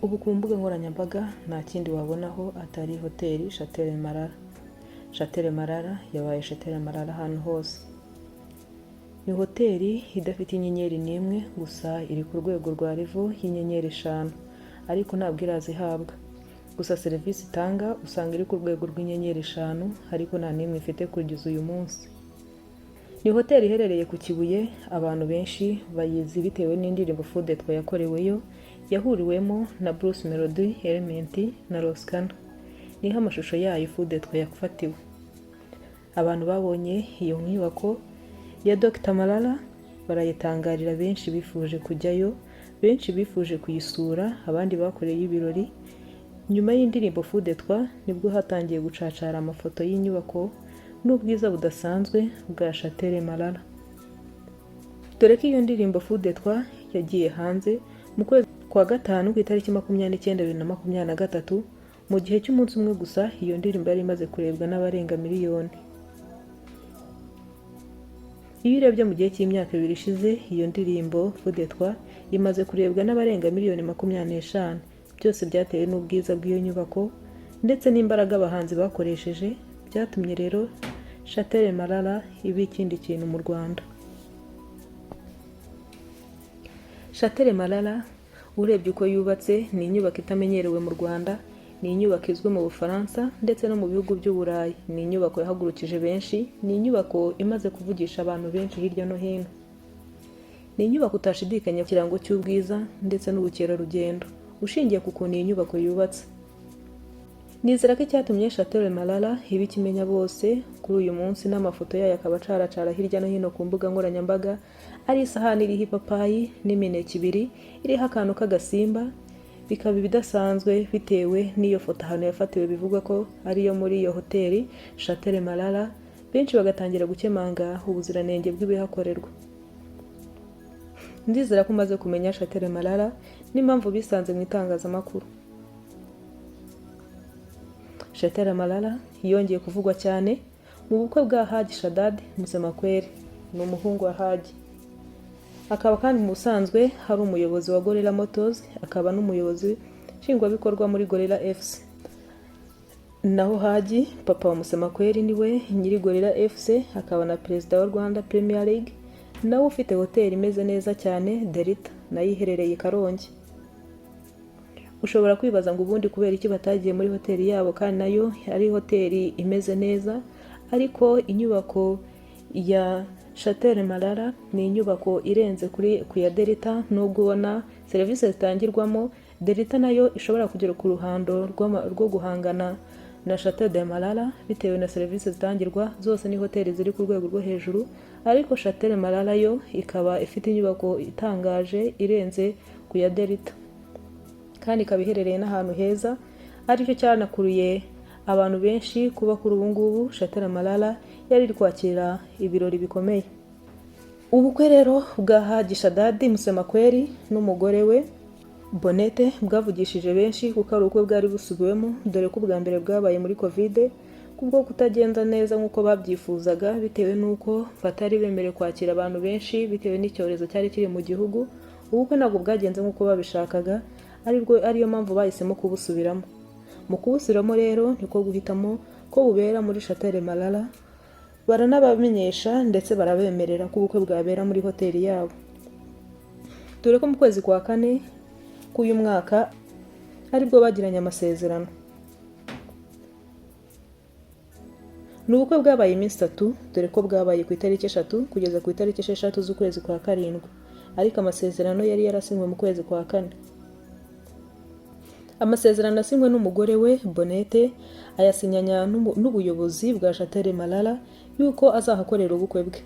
Ubu ku mbuga nkoranyambaga nta kindi wabonaho atari hoteli Chateau Marara. Chateau Marara yabaye Chateau Marara ahantu hose. Ni hoteli idafite inyenyeri n'imwe gusa iri ku rwego rwa level y'inyenyeri 5 ariko ntabwo irazihabwa. Gusa serivisi itanga usanga iri ku rwego rw'inyenyeri 5 ariko nta n'imwe ifite kugeza uyu munsi. Ni hoteli iherereye ku Kibuye, abantu benshi bayizi bitewe n'indirimbo Food twayakoreweyo yahuriwemo na Bruce Melody, Element na Roskana. Niho amashusho yayo Food twayafatiwe. Abantu babonye iyo nyubako ya Dr Marara barayitangarira, benshi bifuje kujyayo, benshi bifuje kuyisura, abandi bakoreye ibirori. Nyuma y'indirimbo Food twa nibwo hatangiye gucacara amafoto y'inyubako n'ubwiza budasanzwe bwa Chateau Marara. Dore ko iyo ndirimbo Food twa yagiye hanze mu kwezi kwa gatanu ku itariki 29/2023 mu gihe cy'umunsi umwe gusa. Iyo ndirimbo yari imaze kurebwa n'abarenga miliyoni. Iyo urebye mu gihe cy'imyaka 2 ishize, iyo ndirimbo Food twa imaze kurebwa n'abarenga miliyoni 25. Byose byatewe n'ubwiza bw'iyo nyubako ndetse n'imbaraga abahanzi bakoresheje, byatumye rero Chateau Marara iba ikindi kintu mu Rwanda. Chateau Marara urebye uko yubatse ni inyubako itamenyerewe mu Rwanda, ni inyubako izwi mu Bufaransa ndetse no mu bihugu by'Uburayi. Ni inyubako yahagurukije benshi, ni inyubako imaze kuvugisha abantu benshi hirya no hino. Ni inyubako utashidikanya kirango cy'ubwiza ndetse n'ubukerarugendo ushingiye ku kuntu iyi nyubako yubatse. Nizera ko icyatumye Chateau Marara iba ikimenya bose kuri uyu munsi n'amafoto yayo akaba acaracara hirya no hino ku mbuga nkoranyambaga ari isahani iriho ipapayi n'imineke 2 iriho akantu k'agasimba, bikaba ibidasanzwe bitewe n'iyo foto ahantu yafatiwe bivugwa ko ariyo muri iyo hoteli Chateau Marara. Benshi bagatangira gukemanga ubuziranenge bw'ibihakorerwa. Ndizera ko umaze kumenya Chateau Marara n'impamvu bisanze mu itangazamakuru. Chateau Marara yongeye kuvugwa cyane mu bukwe bwa Haji Shaddad Musemakweli, ni umuhungu wa Haji. Akaba kandi mu busanzwe hari umuyobozi wa Gorilla Motors, akaba n'umuyobozi nshingwabikorwa muri Gorilla FC. Naho Haji papa wa Musemakweli niwe nyiri Gorilla FC, akaba na perezida wa Rwanda Premier League, nawe ufite hoteli imeze neza cyane Delta, nayo iherereye Karongi. Ushobora kwibaza ngo ubundi kubera iki batagiye muri hoteli yabo kandi nayo ari hoteli imeze neza. Ariko inyubako ya Chateau Marara ni inyubako irenze ku ya Delta, nubwo ubona serivisi zitangirwamo Delta nayo ishobora kugera ku ruhando rwo guhangana na Chateau Marara bitewe na serivisi zitangirwa. Zose ni hoteli ziri ku rwego rwo hejuru, ariko Chateau Marara yo ikaba ifite inyubako itangaje irenze ku ya Delta kandi ikaba iherereye n'ahantu heza, aricyo cyanakuruye abantu benshi kuba kuri ubu ngubu Chateau Marara yari iri kwakira ibirori bikomeye. Ubukwe rero bwa Haji Shaddad Musemakweli n'umugore we Bonete bwavugishije benshi kuko ari ubukwe bwari busubiwemo, dore ko bwa mbere bwabaye muri Covid kubwo kutagenda neza nk'uko babyifuzaga bitewe n'uko batari bemerewe kwakira abantu benshi bitewe n'icyorezo cyari kiri mu gihugu. Ubukwe ntabwo bwagenze nk'uko babishakaga, ariyo mpamvu bahisemo kubusubiramo. Mu kubusubiramo rero niko guhitamo ko bubera muri Chateau Marara. Baranabamenyesha ndetse barabemerera ko ubukwe bwabera muri hoteli yabo. Dore ko mu kwezi kwa 4 k'uyu mwaka aribwo bagiranye amasezerano. N'ubukwe bwabaye iminsi 3, dore ko bwabaye ku itariki 3 kugeza ku itariki 6 z'ukwezi kwa 7, ariko amasezerano yari yarasinywe mu kwezi kwa 4. Amasezerano asinywe n'umugore we Bonete ayasinyanya n'ubuyobozi bwa Chateau Marara yuko azahakorera ubukwe bwe.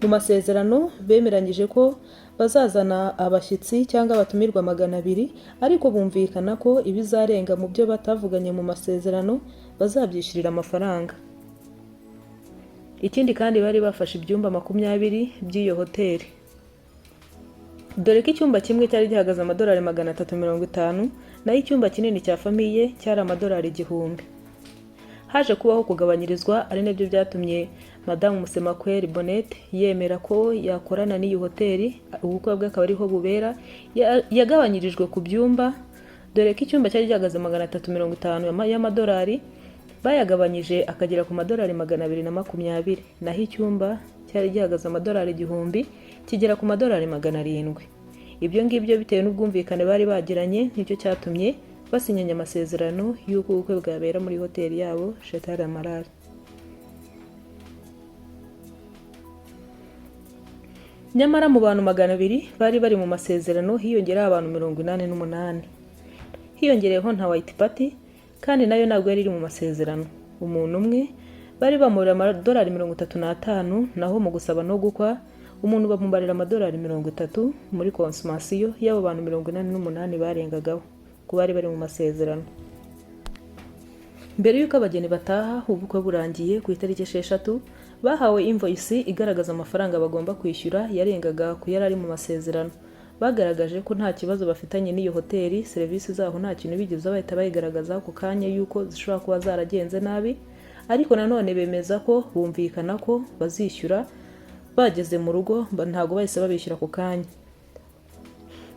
Mu masezerano bemeranyije ko bazazana abashyitsi cyangwa abatumirwa 200, ariko bumvikana ko ibizarenga mu byo batavuganye mu masezerano bazabyishyurira amafaranga. Ikindi kandi bari bafashe ibyumba 20 by'iyo hoteli. Dore ko icyumba kimwe cyari gihagaze amadolari 350, naho icyumba kinini cya famiye cyari amadolari 1000. haje kubaho kugabanyirizwa, ari nabyo byatumye Madamu Musemakweli Bonete yemera ko yakorana n'iyi hoteli, ubukwe bwe akaba ariho bubera. Yagabanyirijwe ku byumba, dore ko icyumba cyari gihagaze 350 y'amadolari, bayagabanyije akagera ku madolari 220, naho icyumba cyari gihagaze amadolari 1000 kigera ku madolari 700. Ibyo ngibyo bitewe n'ubwumvikane bari bagiranye, nicyo cyatumye basinyanye amasezerano y'uko ubukwe bwabera muri hoteli yabo Chateau Marala. Nyamara mu bantu 200 bari bari mu masezerano hiyongeraho abantu 88. Hiyongereyeho nta White Party, kandi nayo ntabwo yari iri mu masezerano. Umuntu umwe bari bamurira amadolari 35, naho mu gusaba no gukwa umuntu bamumbarira amadolari 30 muri consommation y'abo bantu 88 barengagaho ku bari bari mu masezerano. Mbere y'uko abageni bataha, ubukwe burangiye ku itariki 6, bahawe invoice igaragaza amafaranga bagomba kwishyura yarengaga ku yari ari mu masezerano. Bagaragaje ko nta kibazo bafitanye n'iyo hoteli, serivisi zaho nta kintu bigeze bahita bayigaragaza ku kanya yuko zishobora kuba zaragenze nabi, ariko nanone bemeza ko bumvikana ko bazishyura bageze mu rugo, ntago bahise babishyura ku kanya.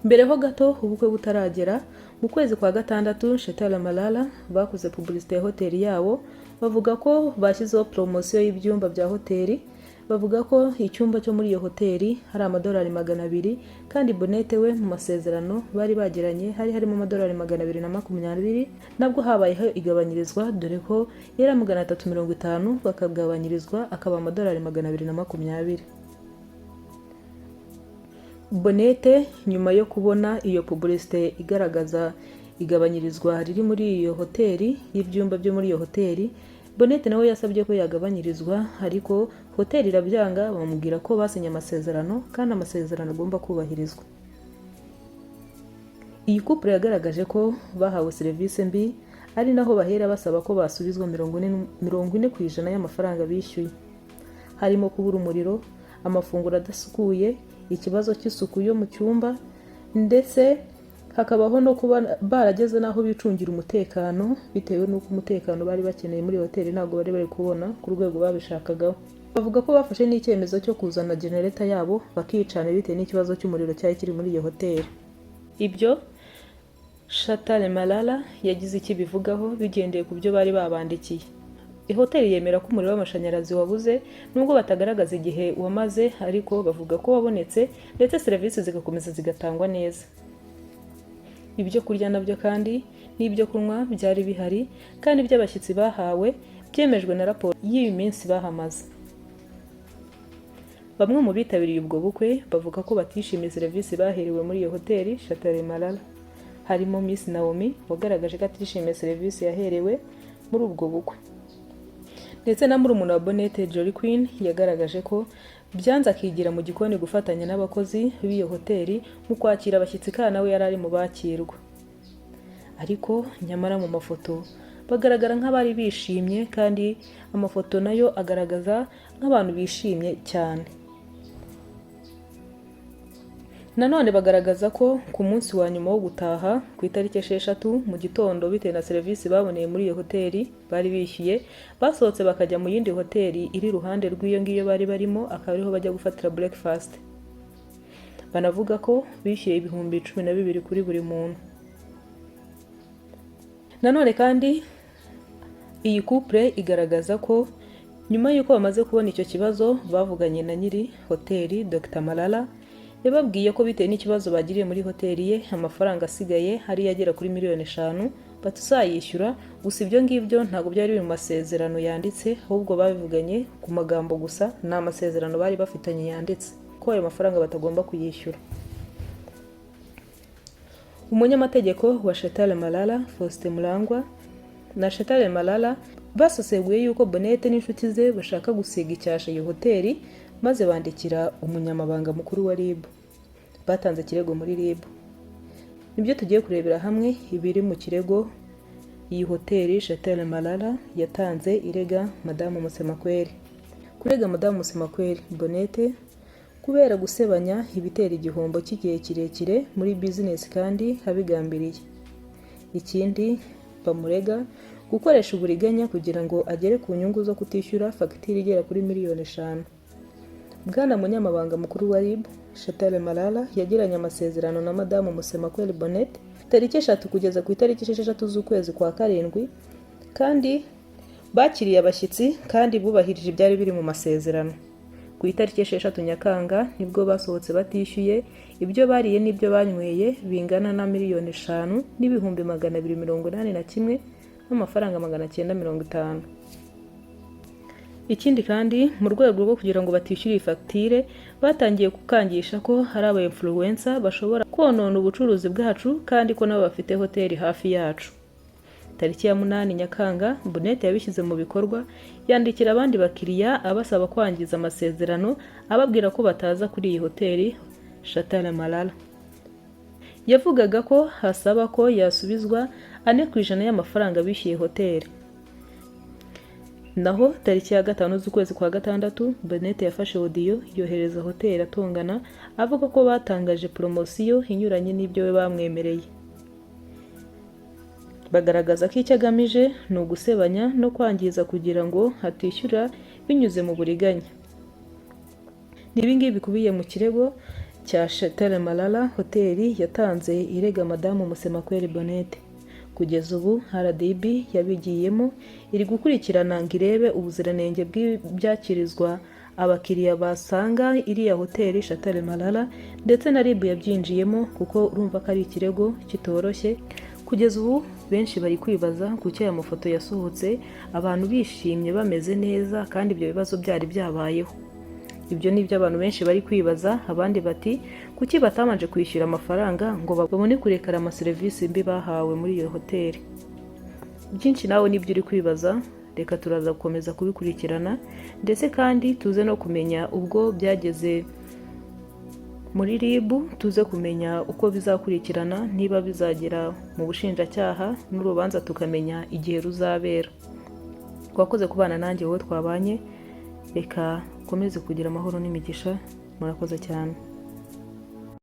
Mbere ho gato ubukwe butaragera, mu kwezi kwa 6 Chateau Marala bakoze publicité ya hoteli yabo, bavuga ko bashyizeho promotion y'ibyumba bya hoteli. Bavuga ko icyumba cyo muri iyo hoteli hari amadolari 200, kandi Bonete we mu masezerano bari bagiranye hari harimo amadolari 220, nabwo habayeho igabanyirizwa, dore ko yari 350 bakagabanyirizwa akaba amadolari 220. Bonete nyuma yo kubona iyo publicité igaragaza igabanyirizwa riri muri iyo hoteli y'ibyumba byo muri iyo hoteli, Bonete nawe yasabye ko yagabanyirizwa, ariko hoteli irabyanga, bamubwira ko basinye amasezerano kandi amasezerano agomba kubahirizwa. Iyi couple yagaragaje ko bahawe serivisi mbi, ari naho bahera basaba ko basubizwa 40% y'amafaranga bishyuye, harimo kubura umuriro, amafunguro adasukuye, ikibazo cy'isuku yo mu cyumba, ndetse hakabaho no kuba barageze naho bicungira umutekano, bitewe n'uko umutekano bari bakeneye muri hoteli ntabwo bari bari kubona ku rwego babishakagaho. Bavuga ko bafashe n'icyemezo cyo kuzana generator yabo bakicana bitewe n'ikibazo cy'umuriro cyari kiri muri iyo hoteli. Ibyo Chateau Marala yagize iki bivugaho bigendeye ku byo bari babandikiye. Ihoteli yemera ko umuriro w'amashanyarazi wabuze, nubwo batagaragaza igihe wamaze, ariko bavuga ko wabonetse ndetse serivisi zigakomeza zigatangwa neza. Ibyo kurya nabyo kandi n'ibyo kunywa byari bihari, kandi by'abashyitsi bahawe byemejwe na raporo y'iyi minsi bahamaze. Bamwe mu bitabiriye ubwo bukwe bavuga ko batishimiye serivisi baherewe muri iyo hoteli Chateau Marala. Harimo Miss Naomi wagaragaje ko atishimiye serivisi yaherewe muri ubwo bukwe, ndetse na murumuna wa Bonete Jolie Queen yagaragaje ko byanze akigira mu gikoni gufatanya n'abakozi b'iyo hoteli mu kwakira abashyitsi, kandi nawe yari ari mu bakirwa. Ariko nyamara mu mafoto bagaragara nk'abari bishimye, kandi amafoto nayo agaragaza nk'abantu bishimye cyane. Nanone bagaragaza ko ku munsi wa nyuma wo gutaha ku itariki 6 mu gitondo, bitewe na serivisi baboneye muri iyo hoteli bari bishyuye, basohotse bakajya mu yindi hoteli iri ruhande rw'iyo ngiyo bari barimo, akaba ariho bajya gufatira breakfast. Banavuga ko bishyuye 12,000 kuri buri muntu. Nanone kandi iyi couple igaragaza ko nyuma y'uko bamaze kubona icyo kibazo, bavuganye na nyiri hoteli Dr Marala, yababwiye ko bitewe n'ikibazo bagiriye muri hoteli ye, amafaranga asigaye hari yagera kuri 5,000,000 batuzayishyura. Gusa ibyo ngibyo ntabwo byari biri mu masezerano yanditse, ahubwo babivuganye ku magambo gusa, nta masezerano bari bafitanye yanditse ko ayo mafaranga batagomba kuyishyura. Umunyamategeko wa Chateau Marala Faustin Mulangwa na Chateau Marala basesenguye yuko Bonete n'inshuti ze bashaka gusiga icyasha iyo hoteli, maze bandikira umunyamabanga mukuru wa RIB. Batanze kirego muri RIB. Nibyo tugiye kurebera hamwe ibiri mu kirego iyi hoteli Chateau Marala yatanze irega Madamu Musemakweli. Kurega Madamu Musemakweli Bonete kubera gusebanya ibitera igihombo cy'igihe kirekire muri business kandi habigambiriye. Ikindi bamurega gukoresha uburiganya kugira ngo agere ku nyungu zo kutishyura fagitire igera kuri miliyoni 5. Bwana Munyamabanga Mukuru wa RIB Chatel Malala yagiranye amasezerano na Madamu Musemakweli Bonette tariki 3 kugeza ku itariki 6 z'ukwezi kwa karindwi, kandi bakiriye abashyitsi kandi bubahirije ibyari biri mu masezerano. Ku itariki 6 Nyakanga nibwo basohotse batishyuye ibyo bariye n'ibyo banyweye bingana na miliyoni 5 n'ibihumbi 281 n'amafaranga 950. Ikindi kandi mu rwego rwo kugira ngo batishyure iyi fagitire batangiye gukangisha ko hari aba influencer bashobora konona ubucuruzi bwacu kandi ko nabo bafite hoteli hafi yacu. Tariki ya 8 Nyakanga Bonette yabishyize mu bikorwa, yandikira abandi bakiriya abasaba kwangiza amasezerano, ababwira ko bataza kuri iyi hoteli Chatel Malala. Yavugaga ko hasaba ko yasubizwa 4% y'amafaranga bishyuye hoteli. Naho tariki ya 5 z'ukwezi kwa gatandatu Bonette yafashe audio yohereza hoteli atongana avuga ko batangaje promosiyo inyuranye n'ibyo bamwemereye. Bagaragaza ko icyo agamije ni ugusebanya no kwangiza kugira ngo hatishyura binyuze mu buriganya. Nibingibi bikubiye mu kirego cya Chatel Malala hoteli yatanze irega Madamu Musemakweli Bonette. Kugeza ubu RDB yabigiyemo iri gukurikirana ngo irebe ubuziranenge bw'ibyakirizwa abakiriya basanga iriya hoteli Chatel Malala, ndetse na RIB yabyinjiyemo kuko urumva ko ari ikirego kitoroshye. Kugeza ubu benshi bari kwibaza kuki aya mafoto yasohotse abantu bishimye bameze neza kandi ibyo bibazo byari byabayeho. Ibyo nibyo abantu benshi bari kwibaza, abandi bati kuki batamanje kwishyura amafaranga ngo babone kurekera amaserivisi mbi bahawe muri iyo hoteli. Byinshi nawe nibyo uri kwibaza, reka turaza gukomeza kubikurikirana ndetse kandi tuze no kumenya ubwo byageze muri RIB, tuze kumenya uko bizakurikirana, niba bizagera mu bushinjacyaha n'urubanza tukamenya igihe ruzabera. Twakoze kubana nanjye wowe twabanye, reka komeze kugira amahoro n'imigisha. Murakoze cyane.